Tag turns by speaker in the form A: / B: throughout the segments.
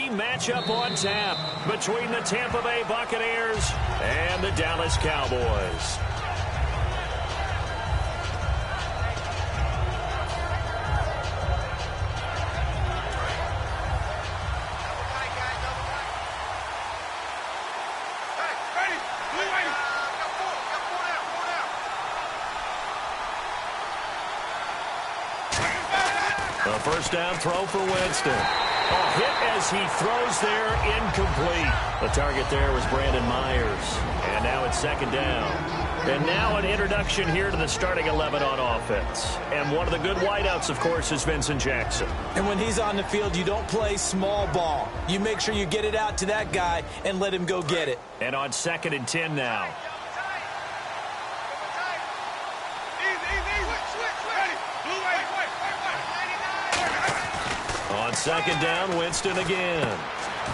A: matchup on tap between the Tampa Bay Buccaneers and the Dallas Cowboys.
B: A first down throw for Winston.
A: A hit as he throws there, incomplete.
B: The target there was Brandon Myers.
A: And now it's second down. And now an introduction here to the starting 11 on offense. And one of the good wideouts, of course, is Vincent Jackson.
C: And when he's on the field, you don't play small ball. You make sure you get it out to that guy and let him go get it.
A: And on 2nd and 10 now.
B: On 2nd down, Winston again.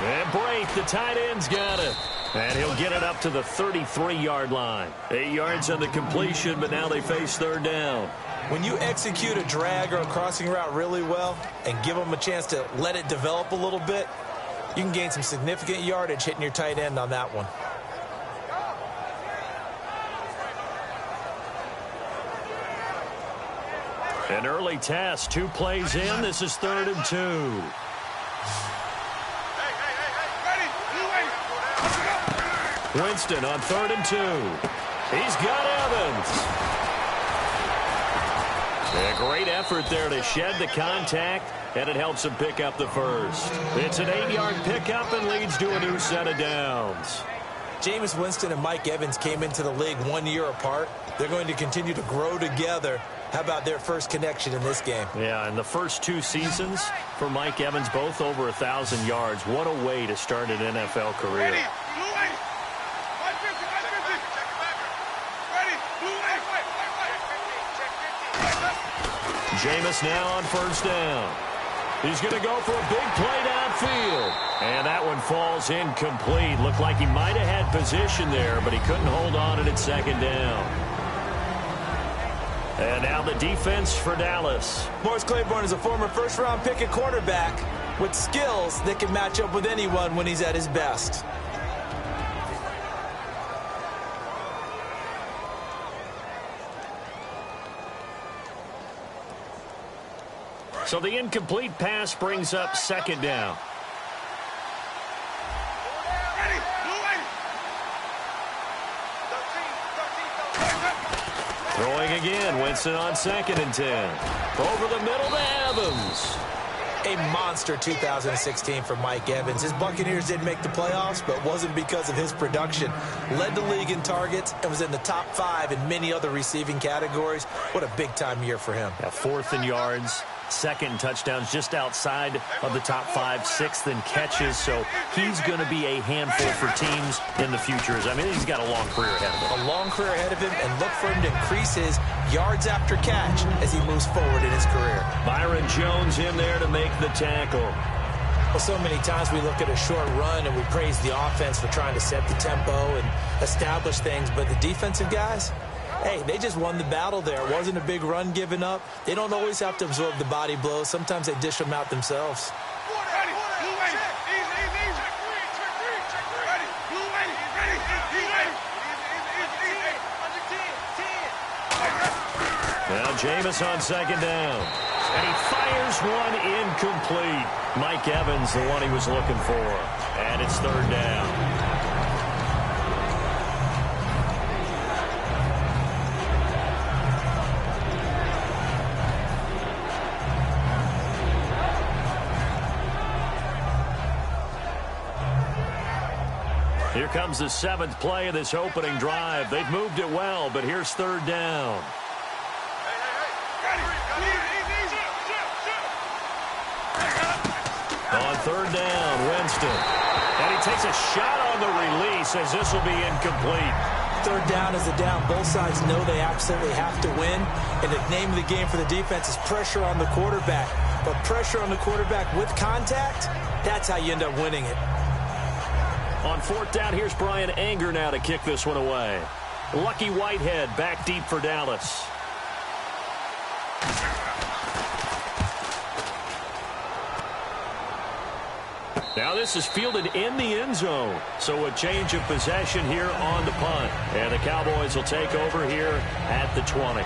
A: And Braith, the tight end's got it. And he'll get it up to the 33-yard line.
B: 8 yards on the completion, but now they face 3rd down.
C: When you execute a drag or a crossing route really well and give them a chance to let it develop a little bit, you can gain some significant yardage hitting your tight end on that one.
A: An early test, 2 plays in. This is 3rd and 2.
B: Winston on 3rd and 2.
A: He's got Evans.
B: A great effort there to shed the contact, and it helps him pick up the first.
A: It's an 8-yard pickup and leads to a new set of downs.
C: Jameis Winston and Mike Evans came into the league 1 year apart. They're going to continue to grow together. How about their first connection in this game?
A: Yeah, in the first 2 seasons for Mike Evans, both over 1,000 yards. What a way to start an NFL career.
B: Jameis now on 1st down.
A: He's going to go for a big play downfield. And that one falls incomplete. Looked like he might have had position there, but he couldn't hold on it at 2nd down. And now the defense for Dallas.
C: Morris Claiborne is a former first-round pick at cornerback with skills that can match up with anyone when he's at his best.
A: So the incomplete pass brings up 2nd down.
B: Throwing again, Winston on 2nd and 10.
A: Over the middle to Evans.
C: A monster 2016 for Mike Evans. His Buccaneers didn't make the playoffs, but wasn't because of his production. Led the league in targets and was in the top 5 in many other receiving categories. What a big-time year for him.
A: Yeah, 4th in yards, 2nd in touchdowns, just outside of the top 5, 6th in catches. So he's going to be a handful for teams in the future. I mean, he's got a long career ahead of him.
C: A long career ahead of him, and look for him to increase his yards after catch as he moves forward in his career.
B: Byron Jones in there to make the tackle.
C: Well, so many times we look at a short run and we praise the offense for trying to set the tempo and establish things, but the defensive guys, hey, they just won the battle there. It wasn't a big run given up. They don't always have to absorb the body blows. Sometimes they dish them out themselves.
B: Now Jameis on 2nd down.
A: And he fires one incomplete.
B: Mike Evans, the one he was looking for.
A: And it's 3rd down.
B: Here comes the 7th play of this opening drive. They've moved it well, but here's 3rd down. On 3rd down, Winston.
A: And he takes a shot on the release as this will be incomplete.
C: 3rd down is a down. Both sides know they absolutely have to win. And the name of the game for the defense is pressure on the quarterback. But pressure on the quarterback with contact, that's how you end up winning it.
A: On 4th down, here's Brian Anger now to kick this one away. Lucky Whitehead back deep for Dallas.
B: Now this is fielded in the end zone. So a change of possession here on the punt. And the Cowboys will take over here at the 20.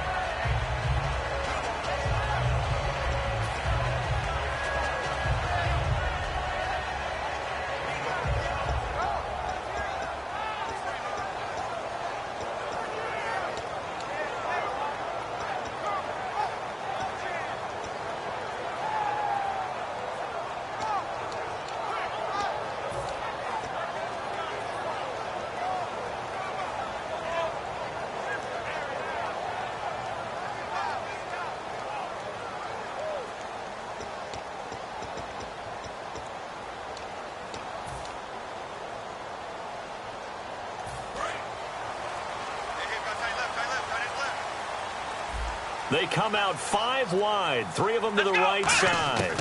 B: They come out 5 wide, 3 of them to the right side.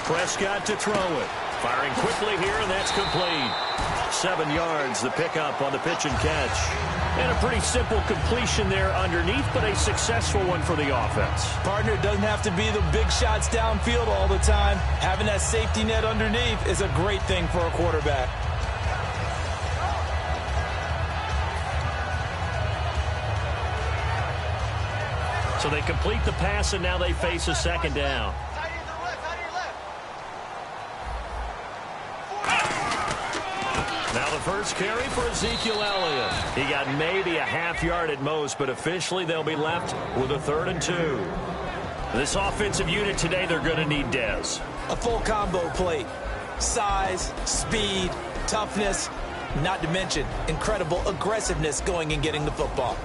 B: Prescott to throw it. Firing quickly here, and that's complete. 7 yards, the pickup on the pitch and catch. And a pretty simple completion there underneath, but a successful one for the offense.
C: Partner, doesn't have to be the big shots downfield all the time. Having that safety net underneath is a great thing for a quarterback.
B: So they complete the pass, and now they face a second down. Now the first carry for Ezekiel Elliott. He got maybe a half yard at most, but officially they'll be left with a 3rd and 2. This offensive unit today, they're going to need Dez.
C: A full combo plate. Size, speed, toughness, not to mention incredible aggressiveness going and getting the football.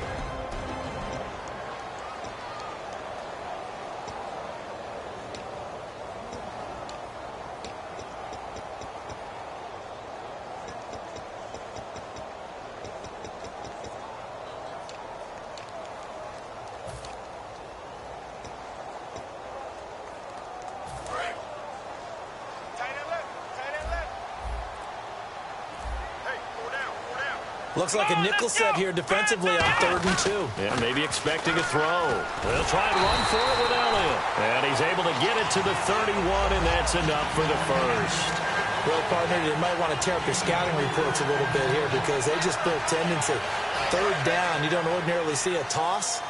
C: Looks like a nickel set here defensively on 3rd and 2.
B: Yeah, maybe expecting a throw. They'll try and run for it with Elliott. And he's able to get it to the 31, and that's enough for the first.
C: Well, partner, they might want to tear up your scouting reports a little bit here because they just built tendency. 3rd down, you don't ordinarily see a toss.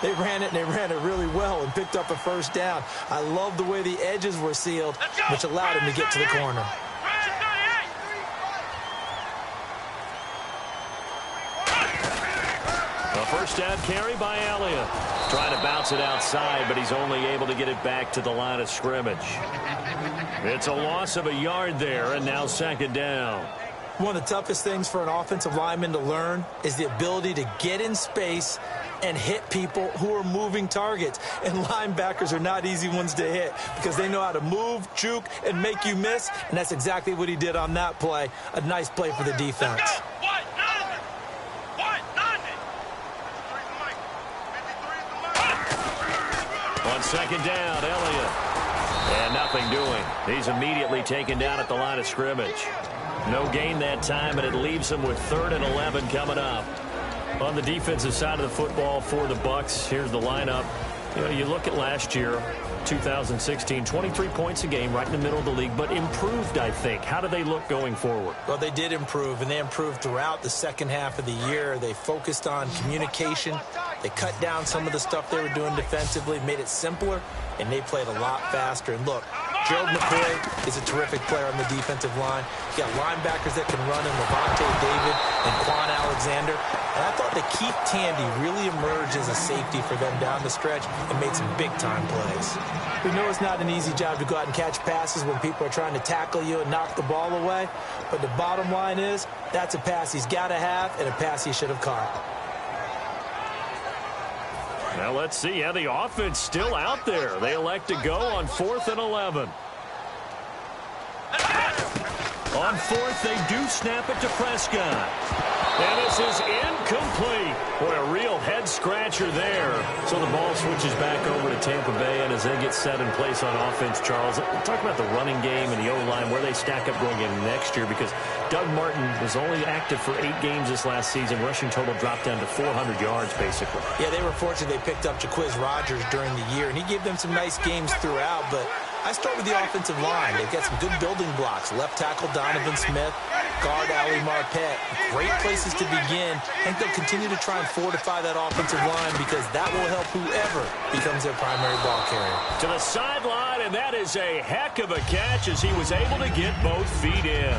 C: They ran it, and they ran it really well and picked up a 1st down. I love the way the edges were sealed, which allowed him to get to the corner.
B: First down carry by Elliott. Trying to bounce it outside, but he's only able to get it back to the line of scrimmage. It's a loss of a yard there, and now 2nd down.
C: One of the toughest things for an offensive lineman to learn is the ability to get in space and hit people who are moving targets. And linebackers are not easy ones to hit because they know how to move, juke, and make you miss. And that's exactly what he did on that play. A nice play for the defense.
B: On 2nd down, Elliott. And nothing doing. He's immediately taken down at the line of scrimmage. No gain that time, and it leaves him with 3rd and 11 coming up. On the defensive side of the football for the Bucs, here's the lineup. You know, you look at last year, 2016, 23 points a game, right in the middle of the league, but improved, I think. How do they look going forward?
C: Well, they did improve, and they improved throughout the second half of the year. They focused on communication. They cut down some of the stuff they were doing defensively, made it simpler, and they played a lot faster. And look, Gerald McCoy is a terrific player on the defensive line. You got linebackers that can run in Levante David and Quan Alexander. And I thought that Keith Tandy really emerged as a safety for them down the stretch and made some big-time plays. We know it's not an easy job to go out and catch passes when people are trying to tackle you and knock the ball away. But the bottom line is, that's a pass he's got to have and a pass he should have caught.
B: Now let's see how the offense still out there. They elect to go on 4th and 11. On 4th, they do snap it to Prescott. And this is incomplete. Boy, a real head-scratcher there. So the ball switches back over to Tampa Bay, and as they get set in place on offense, Charles, talk about the running game and the O-line, where they stack up going into next year, because Doug Martin was only active for 8 games this last season. Rushing total dropped down to 400 yards, basically.
C: Yeah, they were fortunate they picked up Jaquiz Rodgers during the year, and he gave them some nice games throughout, but I start with the offensive line. They've got some good building blocks. Left tackle Donovan Smith, guard Ali Marpet. Great places to begin. I think they'll continue to try and fortify that offensive line because that will help whoever becomes their primary ball carrier.
B: To the sideline, and that is a heck of a catch as he was able to get both feet in.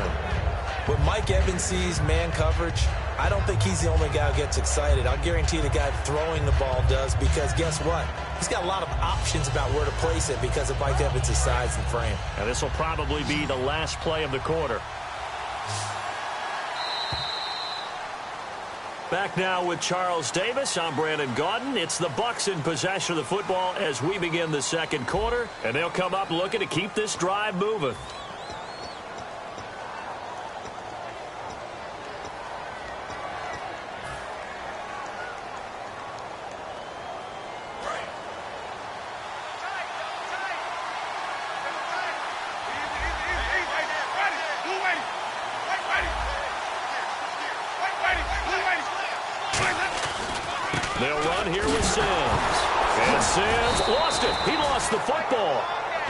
C: When Mike Evans sees man coverage, I don't think he's the only guy who gets excited. I'll guarantee the guy throwing the ball does because guess what? He's got a lot of options about where to place it because of Mike Evans' size and frame.
B: And this will probably be the last play of the quarter. Back now with Charles Davis. I'm Brandon Gaudin. It's the Bucs in possession of the football as we begin the second quarter. And they'll come up looking to keep this drive moving. They'll run here with Sims. And Sims lost it. He lost the football.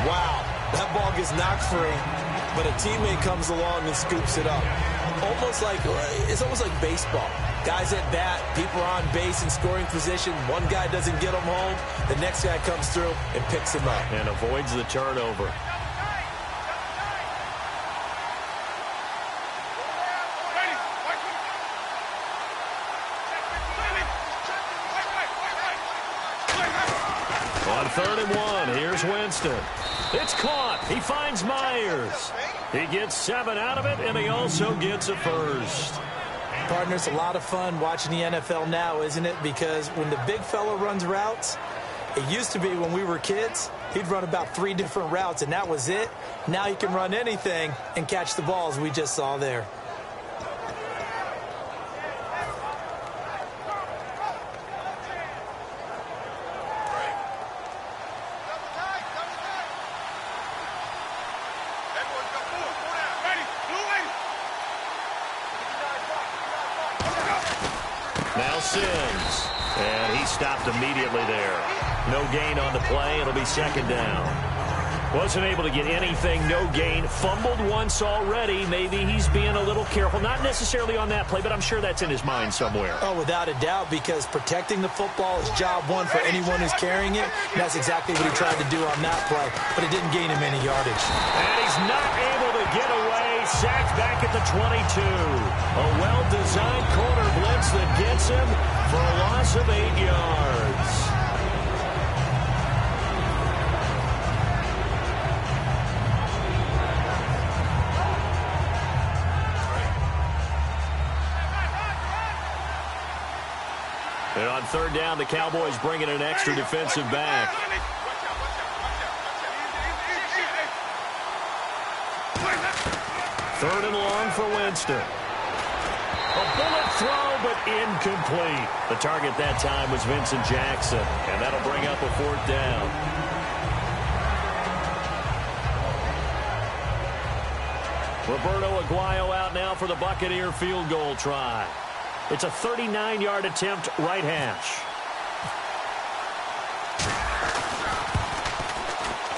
C: Wow, that ball gets knocked free, but a teammate comes along and scoops it up. It's almost like baseball. Guys at bat, people are on base in scoring position. One guy doesn't get him home. The next guy comes through and picks him up.
B: And avoids the turnover. On 3rd and 1, here's Winston. It's caught. He finds Myers. He gets 7 out of it, and he also gets a first.
C: Partner, it's a lot of fun watching the NFL now, isn't it? Because when the big fella runs routes, it used to be when we were kids, he'd run about 3 different routes, and that was it. Now he can run anything and catch the balls we just saw there.
B: Now Sims, and he stopped immediately there. No gain on the play. It'll be 2nd down. Wasn't able to get anything, no gain. Fumbled once already. Maybe he's being a little careful. Not necessarily on that play, but I'm sure that's in his mind somewhere.
C: Oh, without a doubt, because protecting the football is job one for anyone who's carrying it. And that's exactly what he tried to do on that play, but it didn't gain him any yardage.
B: And he's not able to get away. Sacked back at the 22. A well-designed corner blitz that gets him for a loss of 8 yards. And on 3rd down, the Cowboys bring in an extra defensive back. Third and long for Winston. A bullet throw, but incomplete. The target that time was Vincent Jackson, and that'll bring up a 4th down. Roberto Aguayo out now for the Buccaneer field goal try. It's a 39-yard attempt, right hash.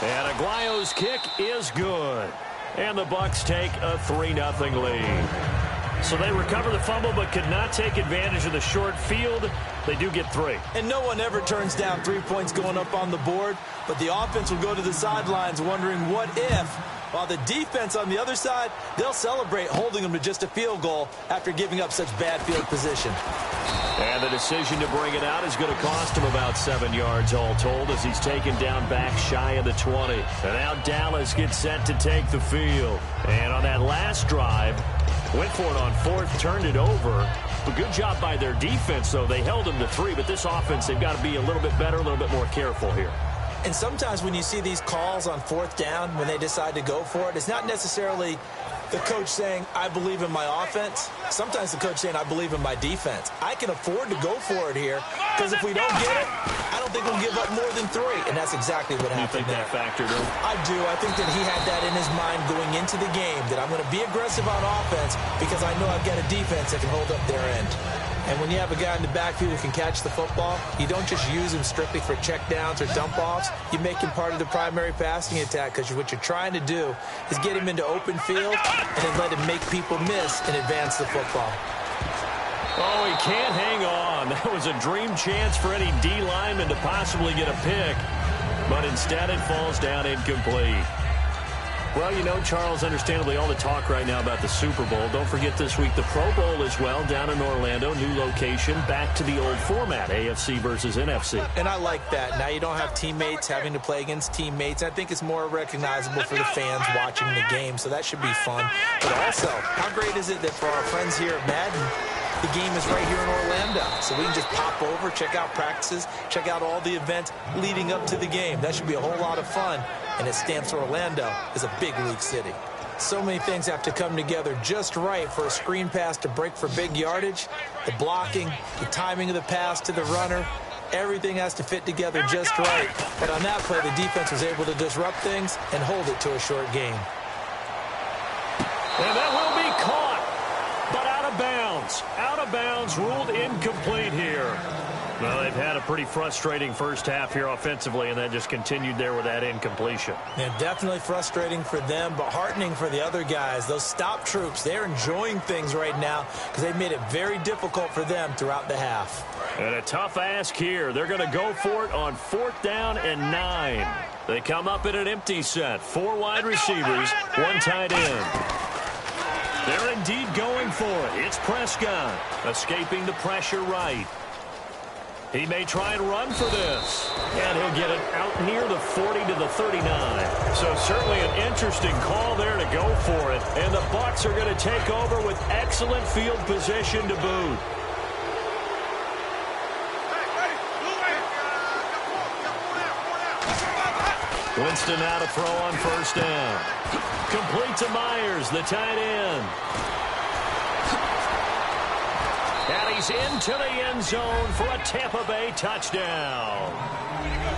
B: And Aguayo's kick is good. And the Bucs take a 3-0 lead. So they recover the fumble but could not take advantage of the short field. They do get 3.
C: And no one ever turns down 3 points going up on the board, but the offense will go to the sidelines wondering what if, while the defense on the other side, they'll celebrate holding them to just a field goal after giving up such bad field position.
B: And the decision to bring it out is going to cost him about 7 yards all told as he's taken down back shy of the 20. And now Dallas gets set to take the field. And on that last drive, went for it on 4th, turned it over. A good job by their defense, though. They held them to 3, but this offense, they've got to be a little bit better, a little bit more careful here.
C: And sometimes when you see these calls on 4th down, when they decide to go for it, it's not necessarily the coach saying, I believe in my offense. Sometimes the coach saying, I believe in my defense. I can afford to go for it here because if we don't get it, I don't think we'll give up more than 3. And that's exactly what happened there.
B: You think that factored in?
C: I do. I think that he had that in his mind going into the game, that I'm going to be aggressive on offense because I know I've got a defense that can hold up their end. And when you have a guy in the backfield who can catch the football, you don't just use him strictly for checkdowns or dump-offs. You make him part of the primary passing attack, because what you're trying to do is get him into open field and then let him make people miss and advance the football.
B: Oh, he can't hang on. That was a dream chance for any D lineman to possibly get a pick. But instead it falls down incomplete. Well, you know, Charles, understandably, all the talk right now about the Super Bowl. Don't forget this week the Pro Bowl as well, down in Orlando. New location, back to the old format, AFC versus NFC.
C: And I like that. Now you don't have teammates having to play against teammates. I think it's more recognizable for the fans watching the game, so that should be fun. But also, how great is it that for our friends here at Madden, the game is right here in Orlando, so we can just pop over, check out practices, check out all the events leading up to the game. That should be a whole lot of fun, and it stamps Orlando as a big league city. So many things have to come together just right for a screen pass to break for big yardage. The blocking, the timing of the pass to the runner, everything has to fit together just right. But on that play, the defense was able to disrupt things and hold it to a short game.
B: And that will be caught. But out of bounds. Out of bounds, ruled incomplete here. Well, they've had a pretty frustrating first half here offensively, and that just continued there with that incompletion.
C: Yeah, definitely frustrating for them, but heartening for the other guys. Those stop troops, they're enjoying things right now because they've made it very difficult for them throughout the half.
B: And a tough ask here. They're going to go for it on 4th down and 9. They come up in an empty set. 4 wide receivers, 1 tight end. They're indeed going for it. It's Prescott escaping the pressure right. He may try and run for this. And he'll get it out near the 40 to the 39. So certainly an interesting call there to go for it. And the Bucs are going to take over with excellent field position to boot. Winston out to throw on 1st down. Complete to Myers, the tight end. And he's into the end zone for a Tampa Bay touchdown.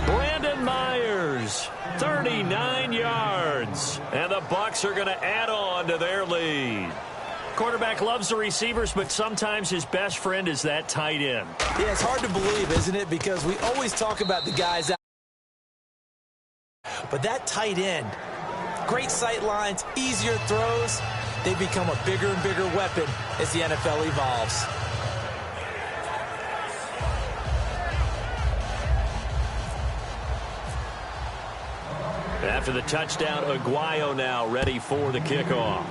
B: Brandon Myers, 39 yards. And the Bucs are going to add on to their lead. Quarterback loves the receivers, but sometimes his best friend is that tight end.
C: Yeah, it's hard to believe, isn't it? Because we always talk about the guys out. But that tight end, great sight lines, easier throws, they become a bigger and bigger weapon as the NFL evolves.
B: After the touchdown, Aguayo now ready for the kickoff.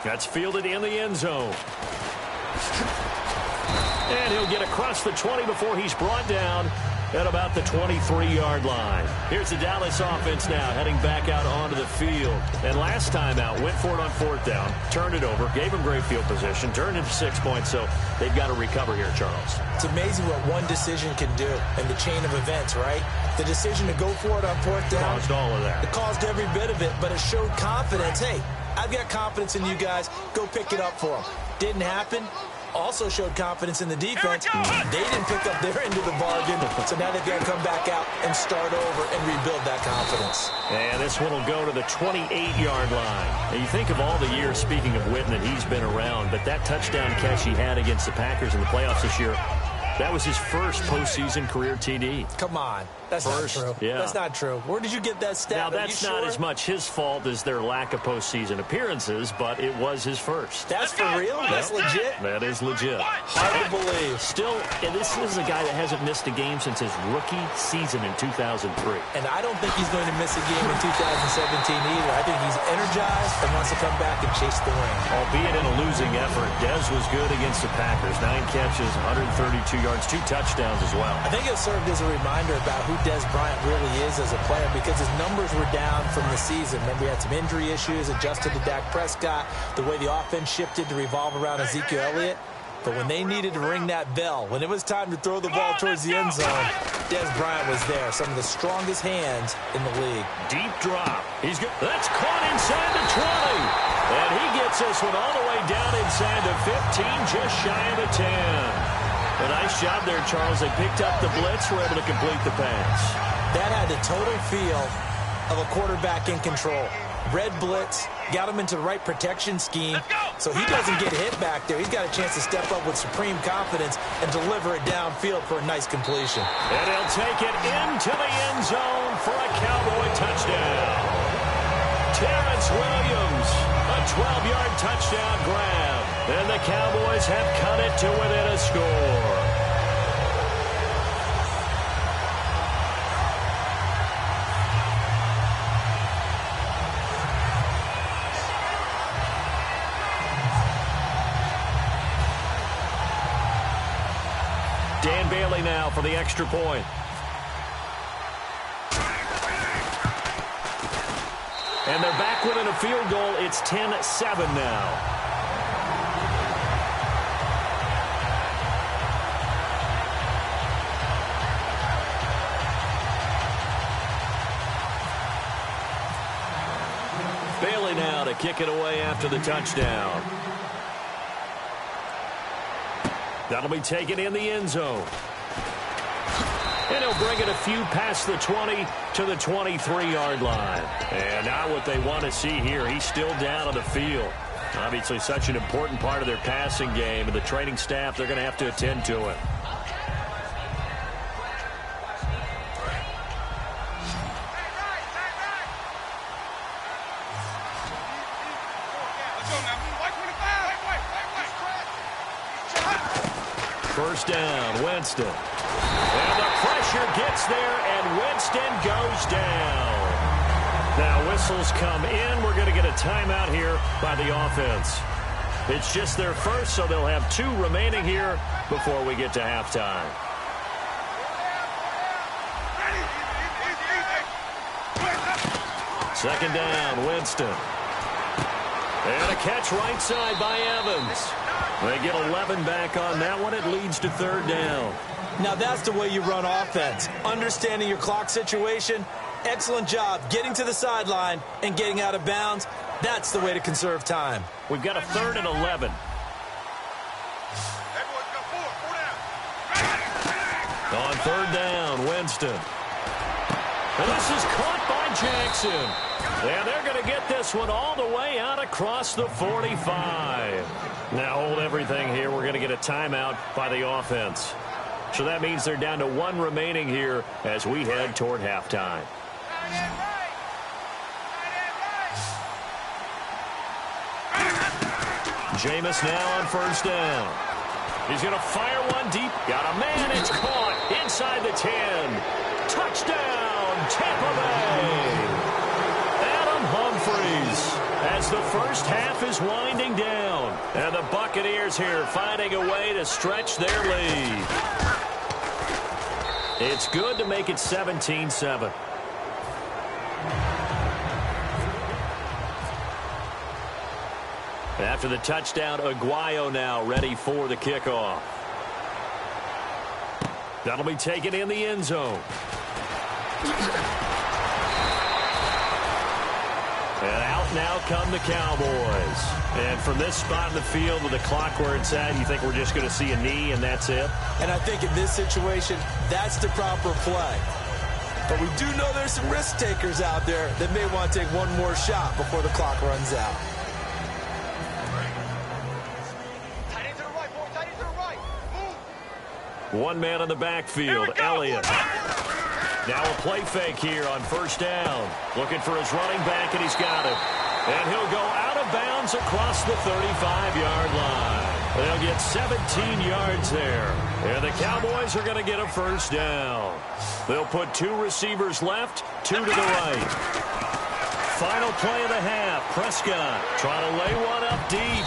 B: That's fielded in the end zone. And he'll get across the 20 before he's brought down at about the 23-yard line. Here's the Dallas offense now heading back out onto the field. And last time out, went for it on 4th down, turned it over, gave him great field position, turned it to 6 points, so they've got to recover here, Charles.
C: It's amazing what one decision can do in the chain of events, right? The decision to go for it on 4th down.
B: Caused all of that.
C: It caused every bit of it, but it showed confidence. Hey, I've got confidence in you guys. Go pick it up for them. Didn't happen. Also showed confidence in the defense. They didn't pick up their end of the bargain, so now they've got to come back out and start over and rebuild that confidence.
B: And this one will go to the 28-yard line. And you think of all the years, speaking of Witten, that he's been around, but that touchdown catch he had against the Packers in the playoffs this year, that was his first postseason career TD.
C: Come on. That's
B: first,
C: not true.
B: Yeah.
C: That's not true. Where did you get that stat?
B: Now, that's not as much his fault as their lack of postseason appearances, but it was his first.
C: That's for real? That's legit?
B: That is legit.
C: Hard to believe.
B: Still, and this is a guy that hasn't missed a game since his rookie season in 2003.
C: And I don't think he's going to miss a game in 2017 either. I think he's energized and wants to come back and chase the ring.
B: Albeit in a losing effort, Dez was good against the Packers. 9 catches, 132 yards, 2 touchdowns as well.
C: I think it served as a reminder about who Dez Bryant really is as a player, because his numbers were down from the season. Remember, he had some injury issues, adjusted to Dak Prescott, the way the offense shifted to revolve around Ezekiel Elliott. But when they needed to ring that bell, when it was time to throw the ball towards the end zone, Dez Bryant was there. Some of the strongest hands in the league.
B: Deep drop. He's good. That's caught inside the 20. And he gets this one all the way down inside the 15, just shy of the 10. A nice job there, Charles. They picked up the blitz, were able to complete the pass.
C: That had the total feel of a quarterback in control. Red blitz, got him into the right protection scheme, so he doesn't get hit back there. He's got a chance to step up with supreme confidence and deliver it downfield for a nice completion.
B: And he'll take it into the end zone for a Cowboy touchdown. Terrence Williams, a 12-yard touchdown grab. And the Cowboys have cut it to within a score. Dan Bailey now for the extra point. And they're back within a field goal. It's 10-7 now. Bailey now to kick it away after the touchdown. That'll be taken in the end zone. And he'll bring it a few past the 20 to the 23-yard line. And now what they want to see here, he's still down on the field. Obviously such an important part of their passing game, and the training staff, they're going to have to attend to it. First down, Winston. And the pressure gets there, and Winston goes down. Now whistles come in. We're going to get a timeout here by the offense. It's just their first, so they'll have 2 remaining here before we get to halftime. Second down, Winston. And a catch right side by Evans. They get 11 back on that one. It leads to third down.
C: Now that's the way you run offense. Understanding your clock situation. Excellent job getting to the sideline and getting out of bounds. That's the way to conserve time.
B: We've got a 3rd and 11. On third down, Winston. And this is caught by Jackson. And they're going to get this one all the way out across the 45. Now hold everything here. We're going to get a timeout by the offense. So that means they're down to 1 remaining here as we head toward halftime. Jameis now on first down. He's going to fire one deep. Got a man. It's caught inside the 10. Touchdown, Tampa Bay. Adam Humphries as the first half is winding down. And the Buccaneers here finding a way to stretch their lead. It's good to make it 17-7. After the touchdown, Aguayo now ready for the kickoff. That'll be taken in the end zone. And out now come the Cowboys. And from this spot in the field with the clock where it's at, you think we're just going to see a knee and that's it?
C: And I think in this situation, that's the proper play. But we do know there's some risk takers out there that may want to take one more shot before the clock runs out.
B: One man in the backfield, Elliott. Now a play fake here on first down. Looking for his running back, and he's got it. And he'll go out of bounds across the 35-yard line. They'll get 17 yards there. And the Cowboys are going to get a first down. They'll put 2 receivers left, 2 to the right. Final play of the half. Prescott trying to lay one up deep.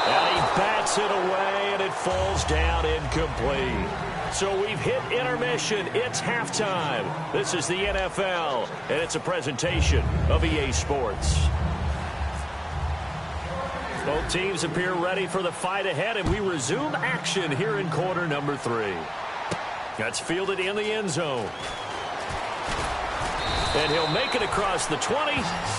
B: And he bats it away, and it falls down incomplete. So we've hit intermission. It's halftime. This is the NFL, and it's a presentation of EA Sports. Both teams appear ready for the fight ahead, and we resume action here in quarter number 3. That's fielded in the end zone. And he'll make it across the 20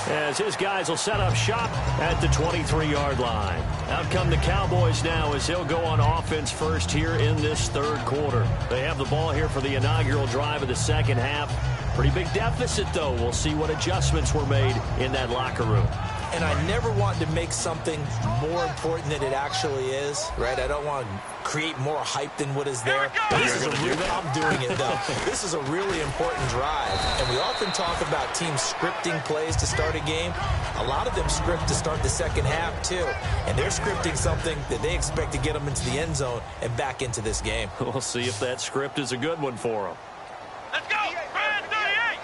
B: as his guys will set up shop at the 23-yard line. Out come the Cowboys now as he'll go on offense first here in this third quarter. They have the ball here for the inaugural drive of the second half. Pretty big deficit, though. We'll see what adjustments were made in that locker room.
C: and I never want to make something more important than it actually is, right? I don't want to create more hype than what is there. I'm doing it, though. This is a really important drive, and we often talk about teams scripting plays to start a game. A lot of them script to start the second half, too, and they're scripting something that they expect to get them into the end zone and back into this game.
A: We'll see if that script is a good one for them.
B: Let's go! Brad 38!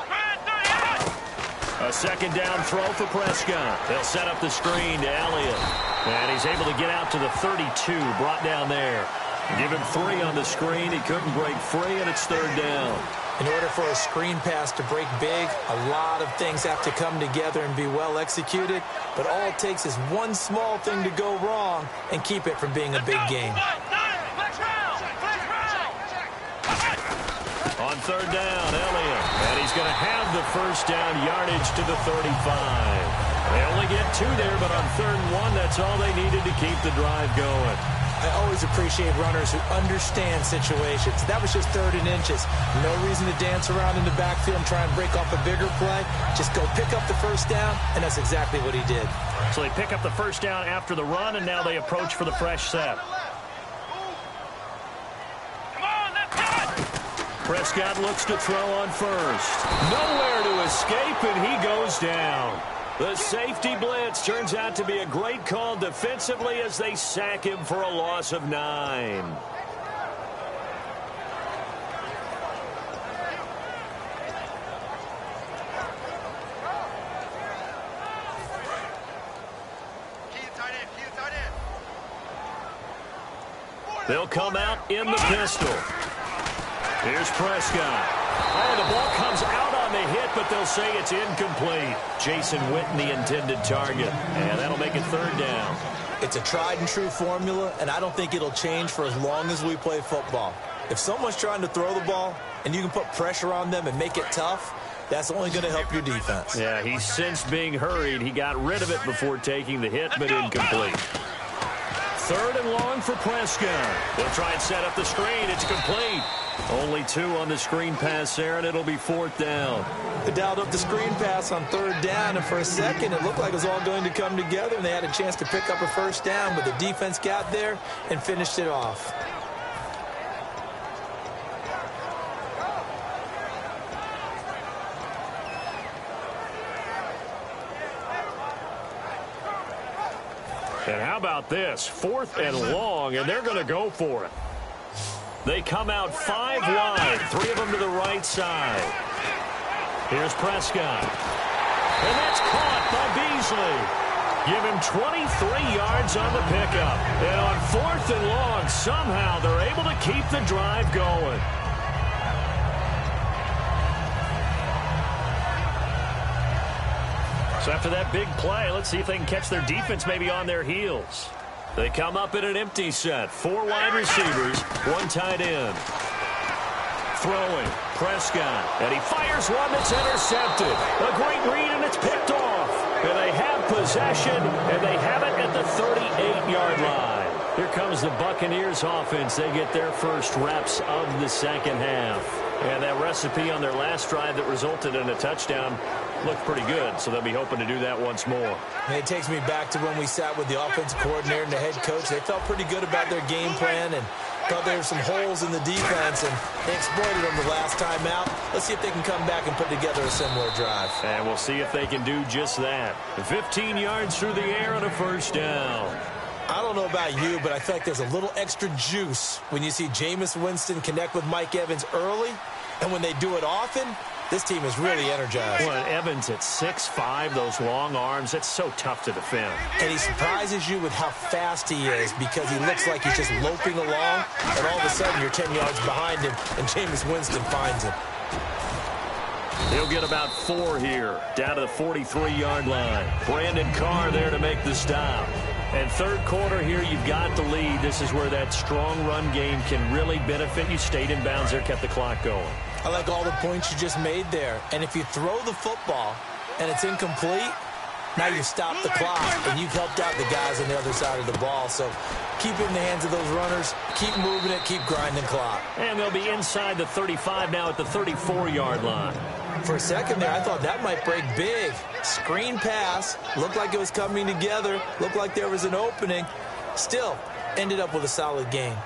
B: Brad 38!
A: A second down throw for Prescott. They'll set up the screen to Elliott. And he's able to get out to the 32, brought down there. Give him 3 on the screen. He couldn't break free, and it's third down.
C: In order for a screen pass to break big, a lot of things have to come together and be well executed. But all it takes is one small thing to go wrong and keep it from being a big game.
A: On third down, Elliott. And he's going to have the first down yardage to the 35. They only get 2 there, but on 3rd and 1, that's all they needed to keep the drive going.
C: I always appreciate runners who understand situations. That was just 3rd and inches. No reason to dance around in the backfield and try and break off a bigger play. Just go pick up the first down, and that's exactly what he did.
A: So they pick up the first down after the run, and now they approach for the fresh set. Prescott looks to throw on first. Nowhere to escape, and he goes down. The safety blitz turns out to be a great call defensively as they sack him for a loss of 9. They'll come out in the pistol. Here's Prescott. Oh, the ball comes out on the hit, but they'll say it's incomplete. Jason Witten, the intended target. And that'll make it 3rd down.
C: It's a tried-and-true formula, and I don't think it'll change for as long as we play football. If someone's trying to throw the ball, and you can put pressure on them and make it tough, that's only going to help your defense.
A: Yeah, he sensed being hurried. He got rid of it before taking the hit, but incomplete. 3rd and long for Prescott. They'll try and set up the screen. It's complete. Only 2 on the screen pass there, and it'll be 4th down.
C: They dialed up the screen pass on 3rd down, and for a second it looked like it was all going to come together, and they had a chance to pick up a first down, but the defense got there and finished it off.
A: And how about this? 4th and long, and they're going to go for it. They come out 5 wide, 3 of them to the right side. Here's Prescott. And that's caught by Beasley. Give him 23 yards on the pickup. And on 4th and long, somehow they're able to keep the drive going. So after that big play, let's see if they can catch their defense maybe on their heels. They come up in an empty set. 4 wide receivers, 1 tight end. Throwing, Prescott, and he fires one that's intercepted. A great read, and it's picked off. And they have possession, and they have it at the 38-yard line. Here comes the Buccaneers offense. They get their first reps of the second half. And that recipe on their last drive that resulted in a touchdown looked pretty good, so they'll be hoping to do that once more.
C: And it takes me back to when we sat with the offensive coordinator and the head coach. They felt pretty good about their game plan and thought there were some holes in the defense, and they exploited them the last time out. Let's see if they can come back and put together a similar drive.
A: And we'll see if they can do just that. 15 yards through the air on a first down.
C: I don't know about you, but I feel like there's a little extra juice when you see Jameis Winston connect with Mike Evans early, and when they do it often, this team is really energized.
A: Well, Evans at 6'5", those long arms, that's so tough to defend.
C: And he surprises you with how fast he is because he looks like he's just loping along, and all of a sudden you're 10 yards behind him, and Jameis Winston finds him.
A: He'll get about 4 here, down to the 43-yard line. Brandon Carr there to make the stop. And 3rd quarter here, you've got the lead. This is where that strong run game can really benefit you. Stayed in bounds there, kept the clock going.
C: I like all the points you just made there. And if you throw the football and it's incomplete, now you've stopped the clock and you've helped out the guys on the other side of the ball. So keep it in the hands of those runners. Keep moving it. Keep grinding clock.
A: And they'll be inside the 35 now at the 34-yard line.
C: For a second there, I thought that might break big. Screen pass, looked like it was coming together, looked like there was an opening. Still, ended up with a solid gain.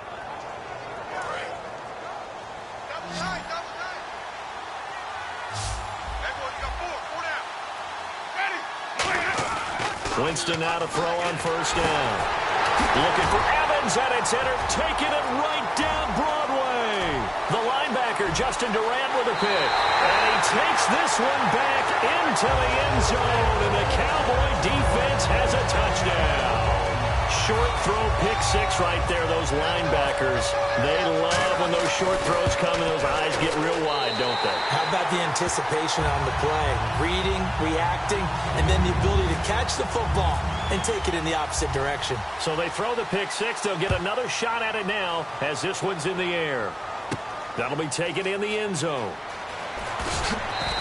A: Winston now to throw on first down. Looking for Evans, and it's taking it right down Broadway. The linebacker, Justin Durant, with a pick. And he takes this one back into the end zone, and the Cowboy defense has a touchdown. Short throw, pick six right there, those linebackers. They love when those short throws come and those eyes get real wide, don't they?
C: How about the anticipation on the play? Reading, reacting, and then the ability to catch the football and take it in the opposite direction.
A: So they throw the pick six. They'll get another shot at it now as this one's in the air. That'll be taken in the end zone.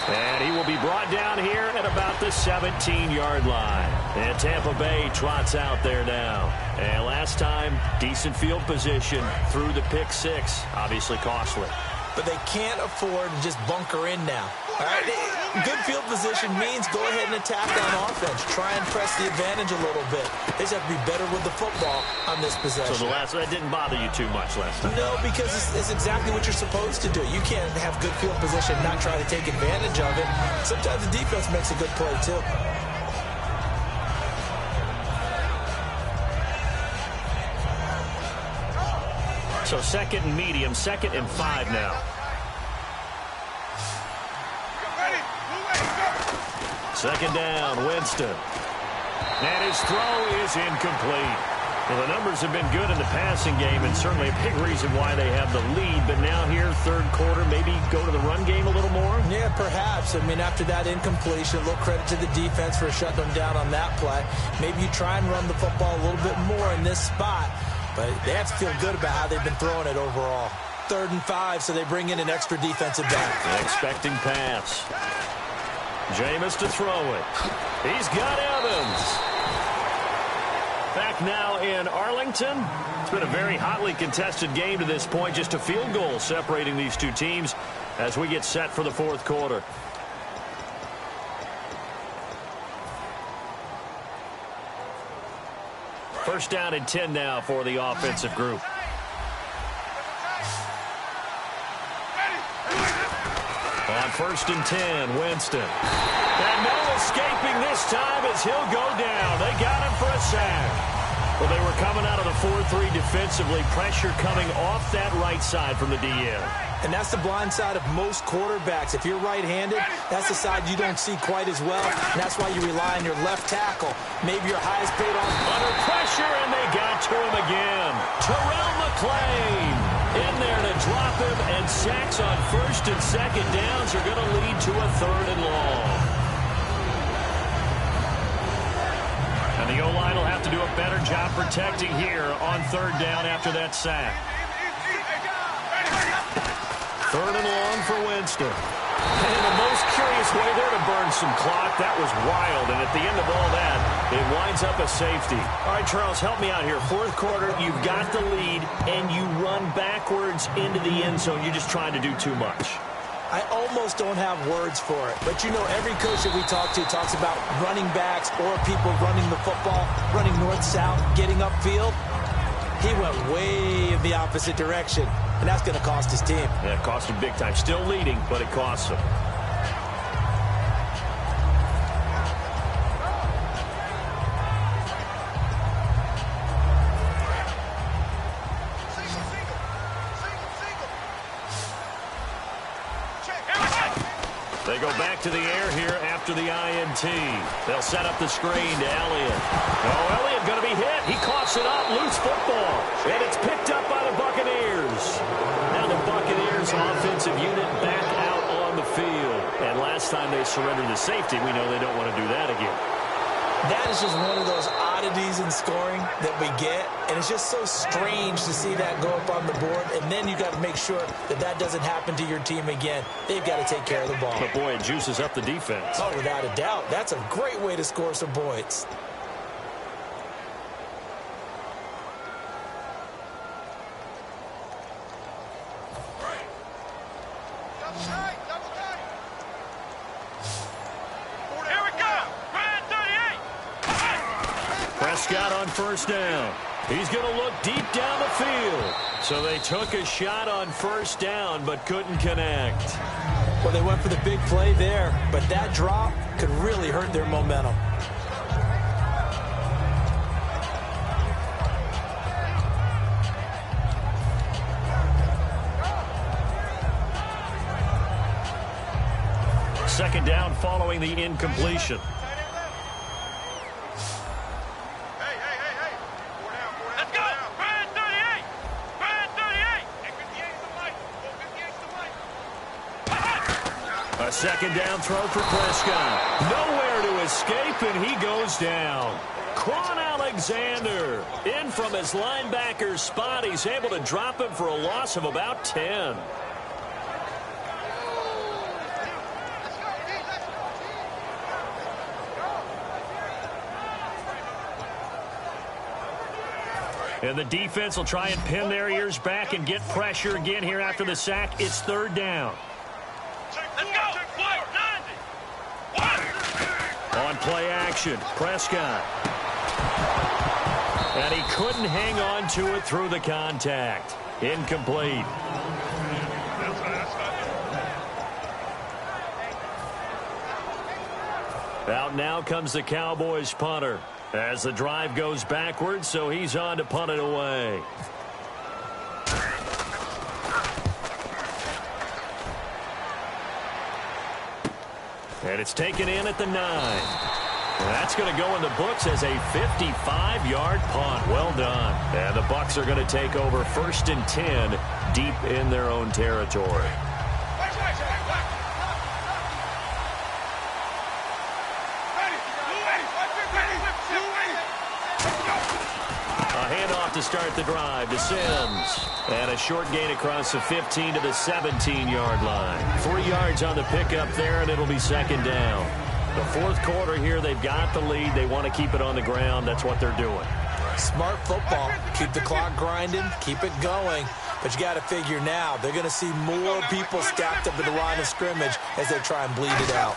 A: And he will be brought down here at about the 17-yard line. And Tampa Bay trots out there now. And last time, decent field position through the pick six. Obviously costly.
C: But they can't afford to just bunker in now. All right? Good field position means go ahead and attack on offense. Try and press the advantage a little bit. They just have to be better with the football on this possession.
A: So that didn't bother you too much last time?
C: No, because it's exactly what you're supposed to do. You can't have good field position and not try to take advantage of it. Sometimes the defense makes a good play, too.
A: So second and medium, 2nd and 5 now. Second down, Winston. And his throw is incomplete. Well, the numbers have been good in the passing game, and certainly a big reason why they have the lead. But now here, third quarter, maybe go to the run game a little more?
C: Yeah, perhaps. I mean, after that incompletion, a little credit to the defense for shutting them down on that play. Maybe you try and run the football a little bit more in this spot. But they have to feel good about how they've been throwing it overall. 3rd and 5, so they bring in an extra defensive back.
A: Expecting pass. Jameis to throw it. He's got Evans. Back now in Arlington. It's been a very hotly contested game to this point. Just a field goal separating these two teams as we get set for the fourth quarter. First down and 10 now for the offensive group. On 1st and 10, Winston. And no escaping this time as he'll go down. They got him for a sack. Well, they were coming out of the 4-3 defensively. Pressure coming off that right side from the DN.
C: And that's the blind side of most quarterbacks. If you're right-handed, that's the side you don't see quite as well. And that's why you rely on your left tackle. Maybe your highest paid on.
A: Under pressure, and they got to him again. Terrell McClain in there to drop him, and sacks on 1st and 2nd downs are going to lead to a 3rd and long. And the O-line will have to do a better job protecting here on 3rd down after that sack. 3rd and long for Winston. And in the most curious way there to burn some clock. That was wild. And at the end of all that, it winds up a safety. All right, Charles, help me out here. 4th quarter, you've got the lead, and you run backwards into the end zone. You're just trying to do too much.
C: I almost don't have words for it. But, you know, every coach that we talk to talks about running backs or people running the football, running north-south, getting upfield. He went way in the opposite direction, and that's going to cost his team.
A: Yeah, it cost him big time. Still leading, but it costs him. They go back to the air here after the INT. They'll set up the screen to Elliott. Oh, Elliott going to be hit. He coughs it up. Loose football. And it's picked up by the Buccaneers. Now the Buccaneers offensive unit back out on the field. And last time they surrendered the safety, we know they don't want to do that again.
C: That is just one of those oddities in scoring that we get, and it's just so strange to see that go up on the board, and then you got to make sure that that doesn't happen to your team again. They've got to take care of the ball.
A: But, boy, it juices up the defense.
C: Oh, without a doubt. That's a great way to score some points.
A: Prescott on first down. He's going to look deep down the field. So they took a shot on first down but couldn't connect.
C: Well, they went for the big play there, but that drop could really hurt their momentum.
A: Second down following the incompletion. A second down throw for Prescott. Nowhere to escape, and he goes down. Quan Alexander in from his linebacker spot. He's able to drop him for a loss of about 10. And the defense will try and pin their ears back and get pressure again here after the sack. It's third down. On play action, Prescott. And he couldn't hang on to it through the contact. Incomplete. Out now comes the Cowboys punter. As the drive goes backwards, so he's on to punt it away. And it's taken in at the 9. And that's going to go in the books as a 55-yard punt. Well done. And the Bucs are going to take over 1st and 10 deep in their own territory. To start the drive to Sims. And a short gain across the 15 to the 17-yard line. 3 yards on the pickup there, and it'll be second down. The fourth quarter here, they've got the lead. They want to keep it on the ground. That's what they're doing.
C: Smart football. Keep the clock grinding. Keep it going. But you got to figure now, they're going to see more people stacked up at the line of scrimmage as they try and bleed it out.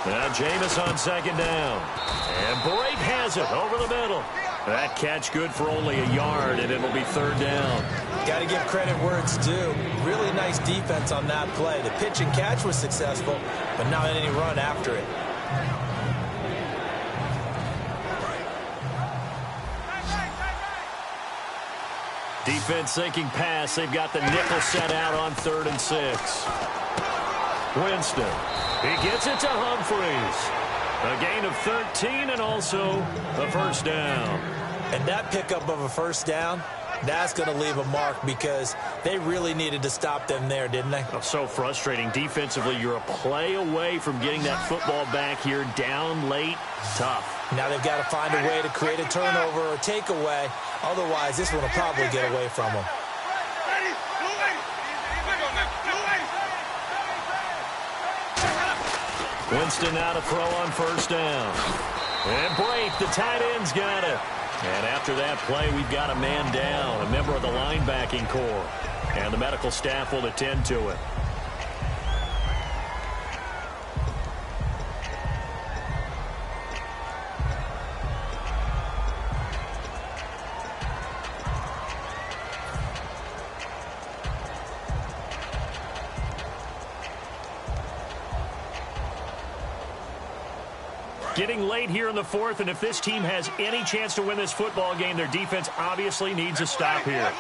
A: Now Jameis on second down. And Brake has it over the middle. That catch good for only a yard, and it'll be third down.
C: Got to give credit where it's due. Really nice defense on that play. The pitch and catch was successful, but not any run after it.
A: Defense thinking pass. They've got the nickel set out on 3rd and 6. Winston. He gets it to Humphreys. A gain of 13 and also a first down.
C: And that pickup of a first down, that's going to leave a mark because they really needed to stop them there, didn't they?
A: Oh, so frustrating. Defensively, you're a play away from getting that football back here down late. Tough.
C: Now they've got to find a way to create a turnover or takeaway. Otherwise, this one will probably get away from them.
A: Winston now to throw on first down. And Brake, the tight end's got it. And after that play, we've got a man down, a member of the linebacking corps. And the medical staff will attend to it. Getting late here in the fourth, and if this team has any chance to win this football game, their defense obviously needs a stop here.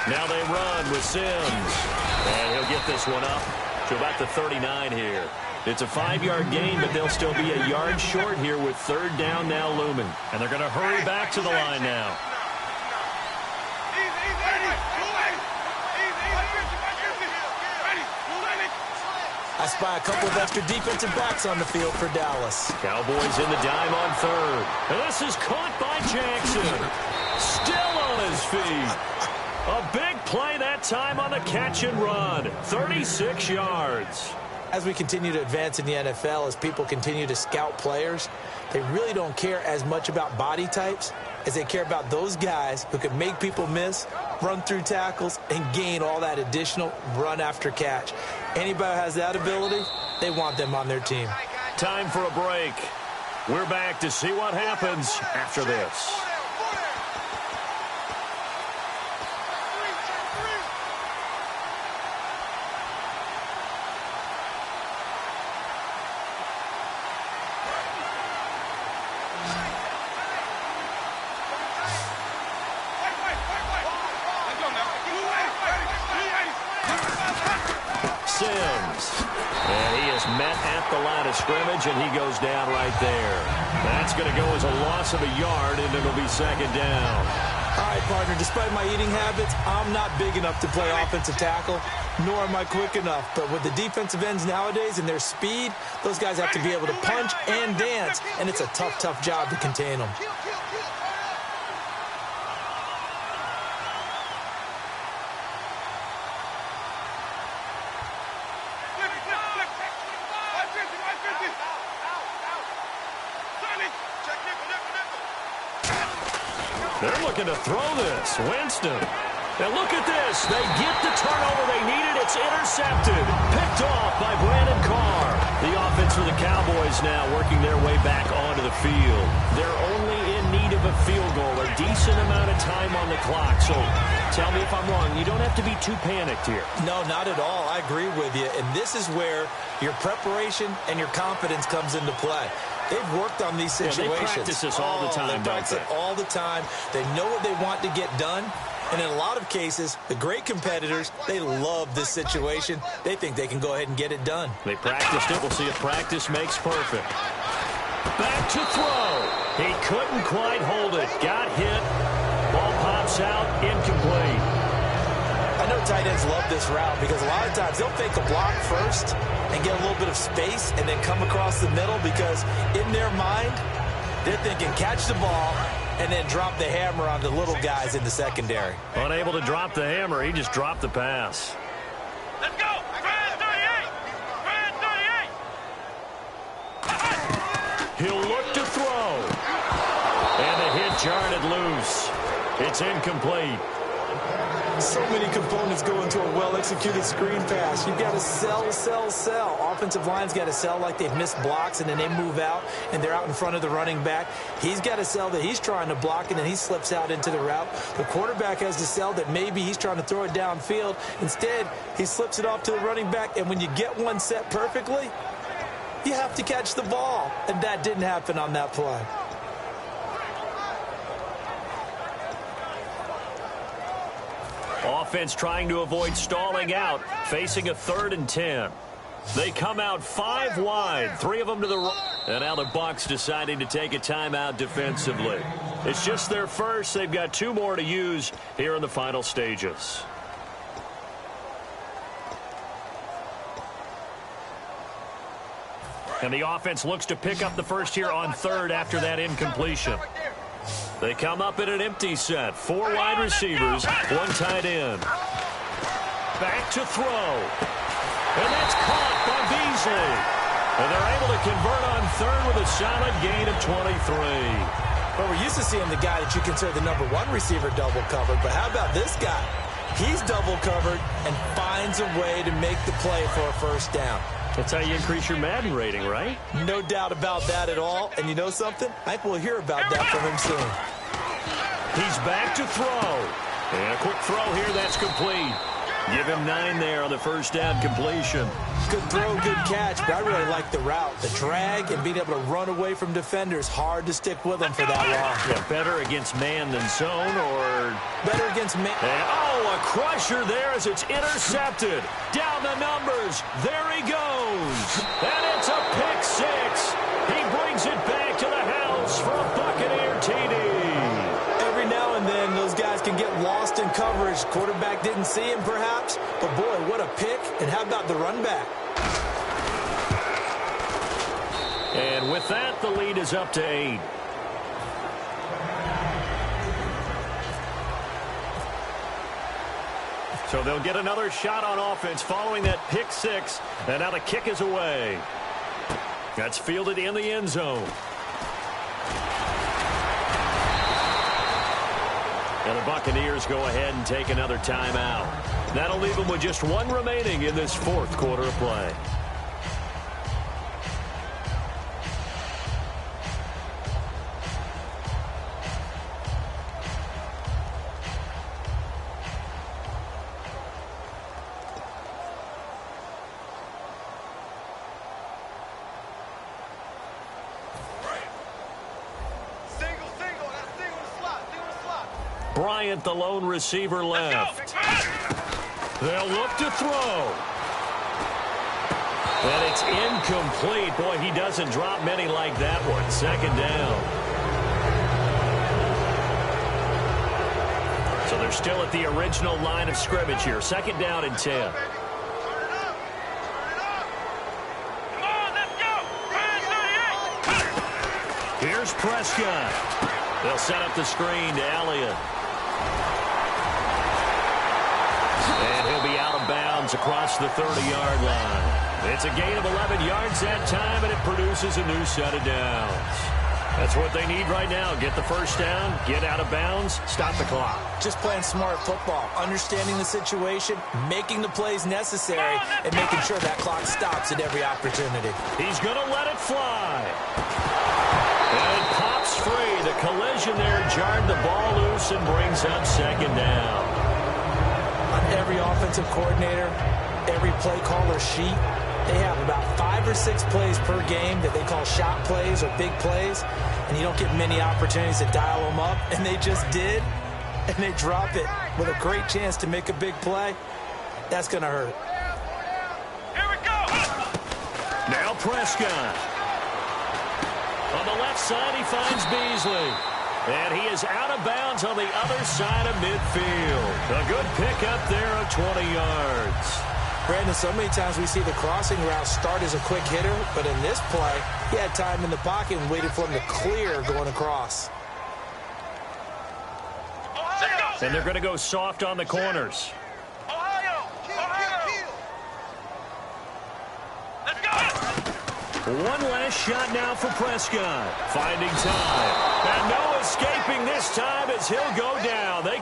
A: Now they run with Sims. And he'll get this one up to about the 39 here. It's a 5-yard gain, but they'll still be a yard short here with third down now looming. And they're going to hurry back to the line now.
C: I spy a couple of extra defensive backs on the field for Dallas.
A: Cowboys in the dime on third. And this is caught by Jackson. Still on his feet. A big play that time on the catch and run. 36 yards.
C: As we continue to advance in the NFL, as people continue to scout players, they really don't care as much about body types as they care about those guys who can make people miss, run through tackles, and gain all that additional run after catch. Anybody who has that ability, they want them on their team.
A: Time for a break. We're back to see what happens after this. Scrimmage, and he goes down right there. That's going to go as a loss of a yard, and it'll be second down.
C: All right, partner, despite my eating habits, I'm not big enough to play offensive tackle, nor am I quick enough. But with the defensive ends nowadays and their speed, those guys have to be able to punch and dance, and it's a tough, tough job to contain them.
A: They're looking to throw this. Winston. And look at this. They get the turnover they needed. It's intercepted. Picked off by Brandon Carr. The offense for the Cowboys now working their way back onto the field. They're only in need of a field goal, a decent amount of time on the clock. So tell me if I'm wrong. You don't have to be too panicked here.
C: No, not at all. I agree with you. And this is where your preparation and your confidence comes into play. They've worked on these situations.
A: Yeah, they practice this all the time,
C: They practice it all the time. They know what they want to get done. And in a lot of cases, the great competitors, they love this situation. They think they can go ahead and get it done.
A: They practiced it. We'll see if practice makes perfect. Back to throw. He couldn't quite hold it. Got hit. Ball pops out. Incomplete.
C: I know tight ends love this route because a lot of times they'll fake a block first and get a little bit of space and then come across the middle because in their mind, they're thinking catch the ball and then drop the hammer on the little guys in the secondary.
A: Unable to drop the hammer, he just dropped the pass.
B: Let's go! Brand 38! Brand 38!
A: He'll look to throw. And the hit jarred it loose. It's incomplete.
C: So many components go into a well-executed screen pass. You've got to sell, sell, sell. Offensive line's got to sell like they've missed blocks, and then they move out, and they're out in front of the running back. He's got to sell that he's trying to block, and then he slips out into the route. The quarterback has to sell that maybe he's trying to throw it downfield. Instead, he slips it off to the running back, and when you get one set perfectly, you have to catch the ball. And that didn't happen on that play.
A: Offense trying to avoid stalling out, facing a 3rd and 10. They come out 5 wide, 3 of them to the right. And now the Bucs deciding to take a timeout defensively. It's just their first. They've got 2 more to use here in the final stages. And the offense looks to pick up the first here on 3rd after that incompletion. They come up in an empty set. 4 wide receivers, 1 tight end. Back to throw. And that's caught by Beasley. And they're able to convert on 3rd with a solid gain of 23.
C: Well, we're used to seeing the guy that you consider the #1 receiver double covered. But how about this guy? He's double covered and finds a way to make the play for a first down.
A: That's how you increase your Madden rating, right?
C: No doubt about that at all. And you know something? I think we'll hear about that from him soon.
A: He's back to throw. And a quick throw here. That's complete. Give him 9 there on the first down completion.
C: Good throw, good catch, but I really like the route. The drag and being able to run away from defenders. Hard to stick with them for that long.
A: Yeah, better against man than zone, or
C: better against man.
A: And, a crusher there as it's intercepted. Down the numbers. There he goes. And it's a pick 6. He brings it back to the house for a Buccaneer TD.
C: Every now and then, those guys can get lost in coverage. Quarterback didn't see him, perhaps. But, boy, what a pick. And how about the run back?
A: And with that, the lead is up to 8. So they'll get another shot on offense following that pick 6. And now the kick is away. That's fielded in the end zone. And the Buccaneers go ahead and take another timeout. That'll leave them with just 1 remaining in this 4th quarter of play. Bryant, the lone receiver left. They'll look to throw. And it's incomplete. Boy, he doesn't drop many like that one. Second down. So they're still at the original line of scrimmage here. Second down and 10. Here's Prescott. They'll set up the screen to Elliott. And he'll be out of bounds across the 30-yard line. It's a gain of 11 yards that time, and it produces a new set of downs. That's what they need right now. Get the first down, get out of bounds, stop the clock.
C: Just playing smart football, understanding the situation, making the plays necessary, and making sure that clock stops at every opportunity.
A: He's going to let it fly. And it pops free. The collision there jarred the ball loose and brings up second down.
C: On every offensive coordinator, every play caller sheet, they have about 5 or 6 plays per game that they call shot plays or big plays, and you don't get many opportunities to dial them up, and they just did, and they drop it with a great chance to make a big play. That's going to hurt.
A: Here we go. Now Prescott. On the left side, he finds Beasley. And he is out of bounds on the other side of midfield. A good pickup there of 20 yards.
C: Brandon, so many times we see the crossing route start as a quick hitter, but in this play, he had time in the pocket and waited for him to clear going across.
A: And they're going to go soft on the corners.
B: Let's go.
A: One last shot now for Prescott. Finding time. And no escaping this time as he'll go down. They